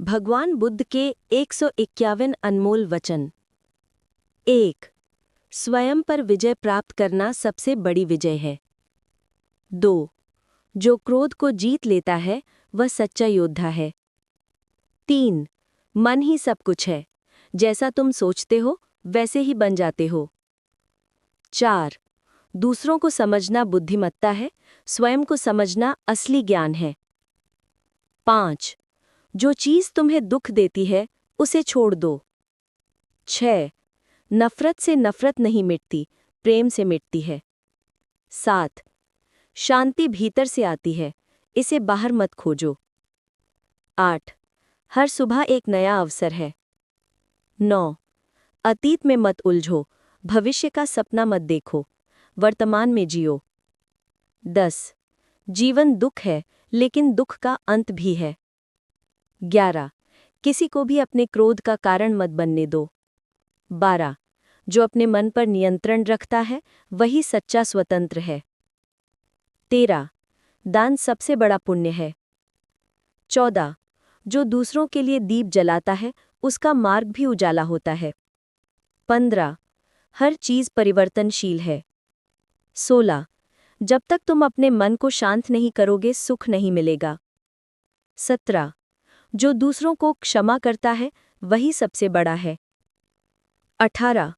भगवान बुद्ध के 151 अनमोल वचन। 1. स्वयं पर विजय प्राप्त करना सबसे बड़ी विजय है। 2. जो क्रोध को जीत लेता है वह सच्चा योद्धा है। 3. मन ही सब कुछ है, जैसा तुम सोचते हो वैसे ही बन जाते हो। 4. दूसरों को समझना बुद्धिमत्ता है, स्वयं को समझना असली ज्ञान है। 5. जो चीज़ तुम्हें दुख देती है उसे छोड़ दो। 6. नफरत से नफरत नहीं मिटती, प्रेम से मिटती है। 7. शांति भीतर से आती है, इसे बाहर मत खोजो। 8. हर सुबह एक नया अवसर है। 9. अतीत में मत उलझो, भविष्य का सपना मत देखो, वर्तमान में जियो। 10. जीवन दुख है, लेकिन दुख का अंत भी है। 11. किसी को भी अपने क्रोध का कारण मत बनने दो। 12. जो अपने मन पर नियंत्रण रखता है वही सच्चा स्वतंत्र है। 13. दान सबसे बड़ा पुण्य है। 14. जो दूसरों के लिए दीप जलाता है उसका मार्ग भी उजाला होता है। 15. हर चीज परिवर्तनशील है। 16. जब तक तुम अपने मन को शांत नहीं करोगे सुख नहीं मिलेगा। 17. जो दूसरों को क्षमा करता है वही सबसे बड़ा है। 18.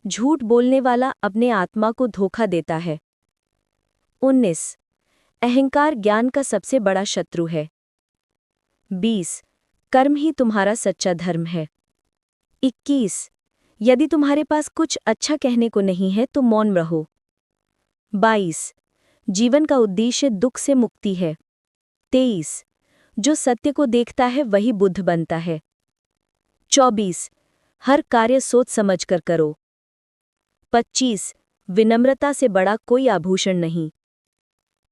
झूठ बोलने वाला अपने आत्मा को धोखा देता है। 19. अहंकार ज्ञान का सबसे बड़ा शत्रु है। 20. कर्म ही तुम्हारा सच्चा धर्म है। 21. यदि तुम्हारे पास कुछ अच्छा कहने को नहीं है तो मौन रहो। 22. जीवन का उद्देश्य दुख से मुक्ति है। 23. जो सत्य को देखता है वही बुद्ध बनता है। 24. हर कार्य सोच समझ कर करो। 25. विनम्रता से बड़ा कोई आभूषण नहीं।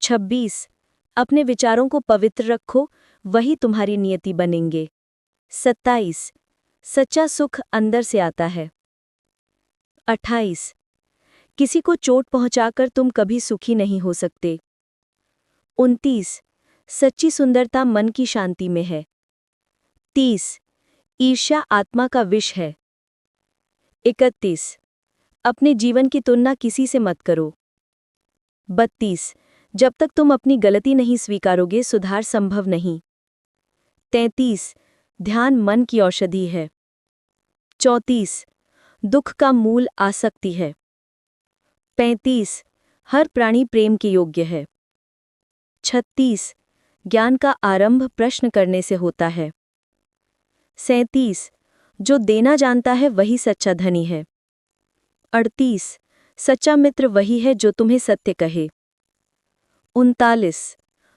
26. अपने विचारों को पवित्र रखो, वही तुम्हारी नियति बनेंगे। 27. सच्चा सुख अंदर से आता है। 28. किसी को चोट पहुंचाकर तुम कभी सुखी नहीं हो सकते। 29. सच्ची सुंदरता मन की शांति में है। 30. ईर्ष्या आत्मा का विष है। 31. अपने जीवन की तुलना किसी से मत करो। 32. जब तक तुम अपनी गलती नहीं स्वीकारोगे सुधार संभव नहीं। 33. ध्यान मन की औषधि है। 34. दुख का मूल आसक्ति है। 35. हर प्राणी प्रेम के योग्य है। 36. ज्ञान का आरंभ प्रश्न करने से होता है। 37. जो देना जानता है वही सच्चा धनी है। 38. सच्चा मित्र वही है जो तुम्हें सत्य कहे। 39.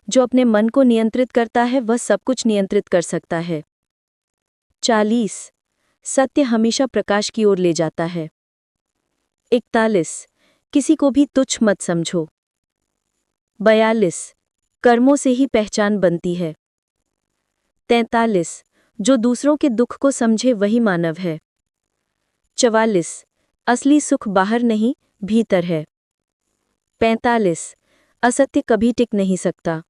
जो अपने मन को नियंत्रित करता है वह सब कुछ नियंत्रित कर सकता है। 40. सत्य हमेशा प्रकाश की ओर ले जाता है। 41. किसी को भी तुच्छ मत समझो। 42. कर्मों से ही पहचान बनती है। 43. जो दूसरों के दुख को समझे वही मानव है। 44. असली सुख बाहर नहीं, भीतर है। 45. असत्य कभी टिक नहीं सकता।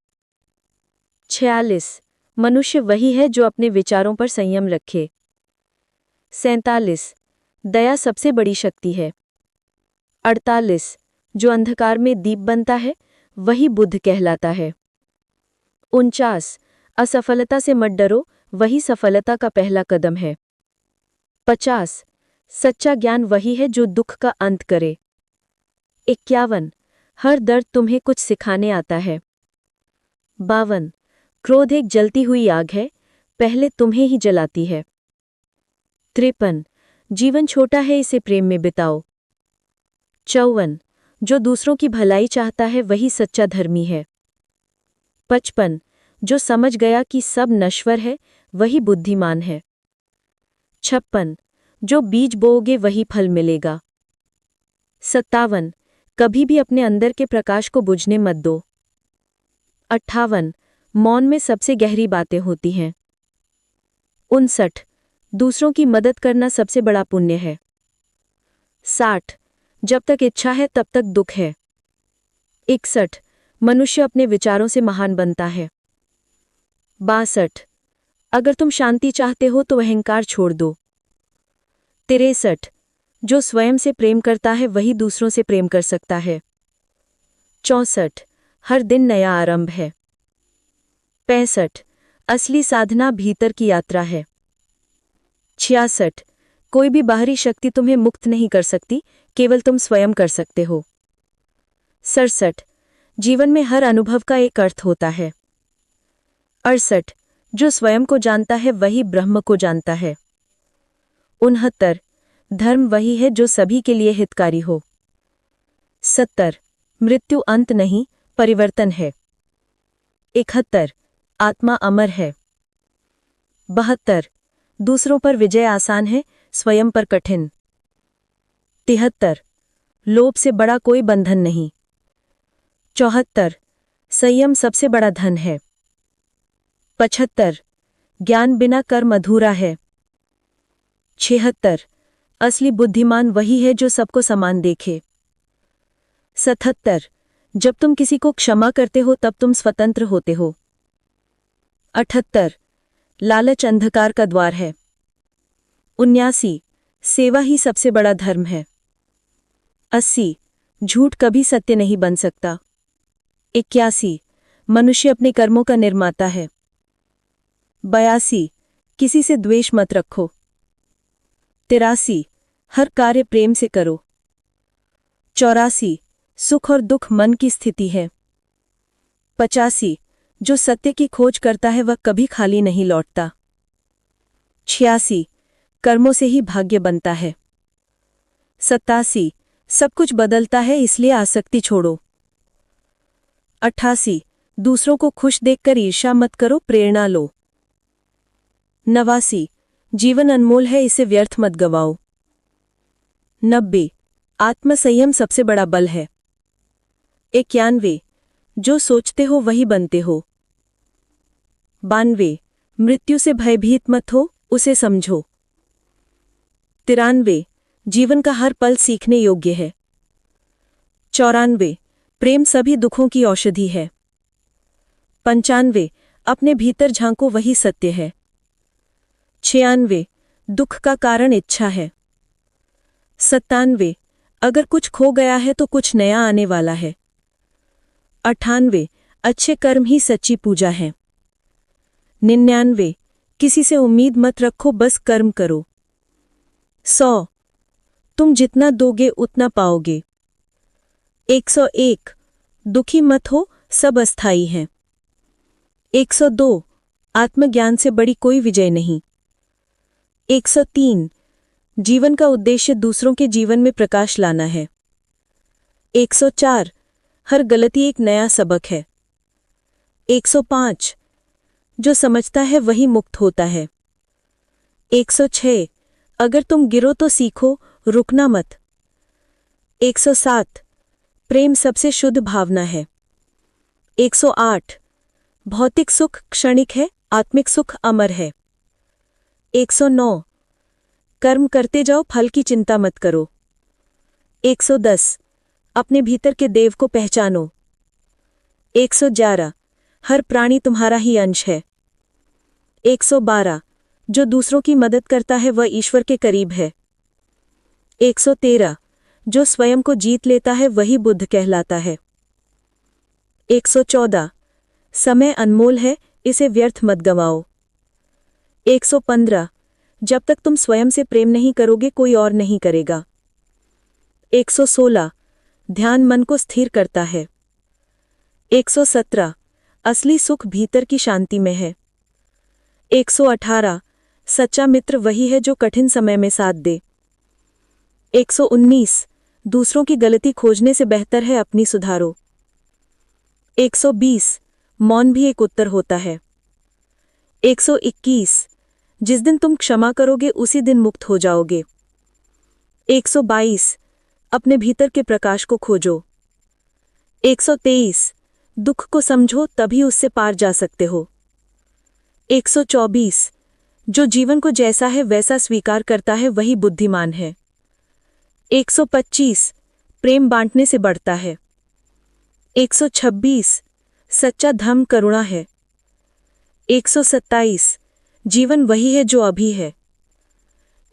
46. मनुष्य वही है जो अपने विचारों पर संयम रखे। 47. दया सबसे बड़ी शक्ति है। 48. जो अंधकार में दीप बनता है वही बुद्ध कहलाता है। 49. असफलता से मत डरो, वही सफलता का पहला कदम है। 50. सच्चा ज्ञान वही है जो दुख का अंत करे। 51. हर दर्द तुम्हें कुछ सिखाने आता है। 52. क्रोध एक जलती हुई आग है, पहले तुम्हें ही जलाती है। 53. जीवन छोटा है, इसे प्रेम में बिताओ। 54. जो दूसरों की भलाई चाहता है वही सच्चा धर्मी है। 55. जो समझ गया कि सब नश्वर है वही बुद्धिमान है। 56. जो बीज बोओगे वही फल मिलेगा। 57. कभी भी अपने अंदर के प्रकाश को बुझने मत दो। 58. मौन में सबसे गहरी बातें होती हैं। 59. दूसरों की मदद करना सबसे बड़ा पुण्य है। 60. जब तक इच्छा है तब तक दुख है। 61. मनुष्य अपने विचारों से महान बनता है। 62. अगर तुम शांति चाहते हो तो अहंकार छोड़ दो। 63 जो स्वयं से प्रेम करता है वही दूसरों से प्रेम कर सकता है। 64 हर दिन नया आरंभ है। 65 असली साधना भीतर की यात्रा है। 66 कोई भी बाहरी शक्ति तुम्हें मुक्त नहीं कर सकती, केवल तुम स्वयं कर सकते हो। 67 जीवन में हर अनुभव का एक अर्थ होता है। 68 जो स्वयं को जानता है वही ब्रह्म को जानता है। 69 धर्म वही है जो सभी के लिए हितकारी हो। 70 मृत्यु अंत नहीं, परिवर्तन है। 71 आत्मा अमर है। 72 दूसरों पर विजय आसान है, स्वयं पर कठिन। 73 लोभ से बड़ा कोई बंधन नहीं। 74 संयम सबसे बड़ा धन है। 75 ज्ञान बिना कर्म अधूरा है। 76 असली बुद्धिमान वही है जो सबको समान देखे। 77 जब तुम किसी को क्षमा करते हो तब तुम स्वतंत्र होते हो। 78 लालच अंधकार का द्वार है। 79 सेवा ही सबसे बड़ा धर्म है। 80 झूठ कभी सत्य नहीं बन सकता। 81 मनुष्य अपने कर्मों का निर्माता है। 82 किसी से द्वेष मत रखो। 83 हर कार्य प्रेम से करो। 84 सुख और दुख मन की स्थिति है। 85 जो सत्य की खोज करता है वह कभी खाली नहीं लौटता। 86 कर्मों से ही भाग्य बनता है। 87 सब कुछ बदलता है इसलिए आसक्ति छोड़ो। 88 दूसरों को खुश देखकर ईर्ष्या मत करो, प्रेरणा लो। 89 जीवन अनमोल है, इसे व्यर्थ मत गवाओ। 90 आत्मसंयम सबसे बड़ा बल है। 91 जो सोचते हो वही बनते हो। 92 मृत्यु से भयभीत मत हो, उसे समझो। 93 जीवन का हर पल सीखने योग्य है। 94 प्रेम सभी दुखों की औषधि है। 95 अपने भीतर झांको, वही सत्य है। 96 दुख का कारण इच्छा है। 97 अगर कुछ खो गया है तो कुछ नया आने वाला है। 98 अच्छे कर्म ही सच्ची पूजा है। 99 किसी से उम्मीद मत रखो, बस कर्म करो। 100 तुम जितना दोगे उतना पाओगे। 101 दुखी मत हो, सब अस्थाई हैं। 102 आत्मज्ञान से बड़ी कोई विजय नहीं। 103 जीवन का उद्देश्य दूसरों के जीवन में प्रकाश लाना है। 104 हर गलती एक नया सबक है। 105 जो समझता है वही मुक्त होता है। 106 अगर तुम गिरो तो सीखो, रुकना मत। 107 प्रेम सबसे शुद्ध भावना है। 108 भौतिक सुख क्षणिक है, आत्मिक सुख अमर है। 109 कर्म करते जाओ, फल की चिंता मत करो। 110 अपने भीतर के देव को पहचानो। 111 हर प्राणी तुम्हारा ही अंश है। 112 जो दूसरों की मदद करता है वह ईश्वर के करीब है। 113 जो स्वयं को जीत लेता है वही बुद्ध कहलाता है। 114 समय अनमोल है, इसे व्यर्थ मत गंवाओ। 115 जब तक तुम स्वयं से प्रेम नहीं करोगे कोई और नहीं करेगा। 116 ध्यान मन को स्थिर करता है। 117 असली सुख भीतर की शांति में है। 118 सच्चा मित्र वही है जो कठिन समय में साथ दे। 119 दूसरों की गलती खोजने से बेहतर है अपनी सुधारो। 120 मौन भी एक उत्तर होता है। 121 जिस दिन तुम क्षमा करोगे उसी दिन मुक्त हो जाओगे। 122 अपने भीतर के प्रकाश को खोजो। 123 दुख को समझो, तभी उससे पार जा सकते हो। 124 जो जीवन को जैसा है वैसा स्वीकार करता है वही बुद्धिमान है। 125 प्रेम बांटने से बढ़ता है। 126 सच्चा धर्म करुणा है। 127 जीवन वही है जो अभी है।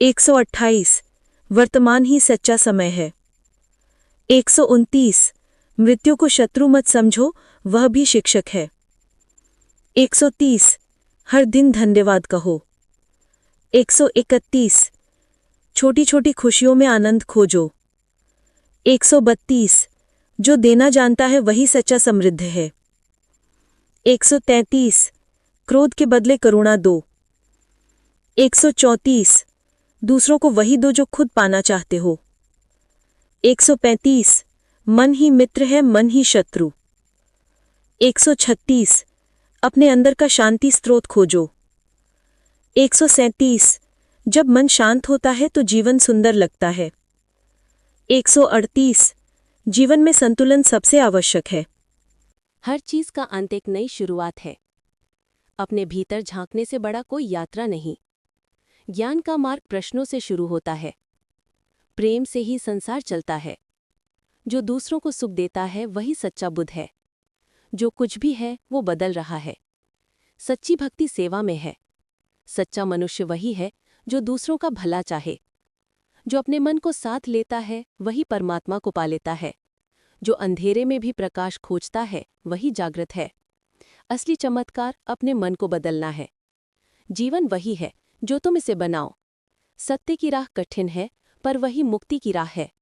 128 वर्तमान ही सच्चा समय है। 129 मृत्यु को शत्रु मत समझो, वह भी शिक्षक है। 130 हर दिन धन्यवाद कहो। 131 छोटी छोटी खुशियों में आनंद खोजो। 132 जो देना जानता है वही सच्चा समृद्ध है। 133 क्रोध के बदले करुणा दो। 134 दूसरों को वही दो जो खुद पाना चाहते हो। 135 मन ही मित्र है, मन ही शत्रु। 136 अपने अंदर का शांति स्रोत खोजो। 137 जब मन शांत होता है तो जीवन सुंदर लगता है। 138 जीवन में संतुलन सबसे आवश्यक है। हर चीज का अंत एक नई शुरुआत है। अपने भीतर झांकने से बड़ा कोई यात्रा नहीं। ज्ञान का मार्ग प्रश्नों से शुरू होता है। प्रेम से ही संसार चलता है। जो दूसरों को सुख देता है वही सच्चा बुद्ध है। जो कुछ भी है वो बदल रहा है। सच्ची भक्ति सेवा में है। सच्चा मनुष्य वही है जो दूसरों का भला चाहे। जो अपने मन को साथ लेता है वही परमात्मा को पा लेता है। जो अंधेरे में भी प्रकाश खोजता है वही जागृत है। असली चमत्कार अपने मन को बदलना है। जीवन वही है जो तुम इसे बनाओ। सत्य की राह कठिन है, पर वही मुक्ति की राह है।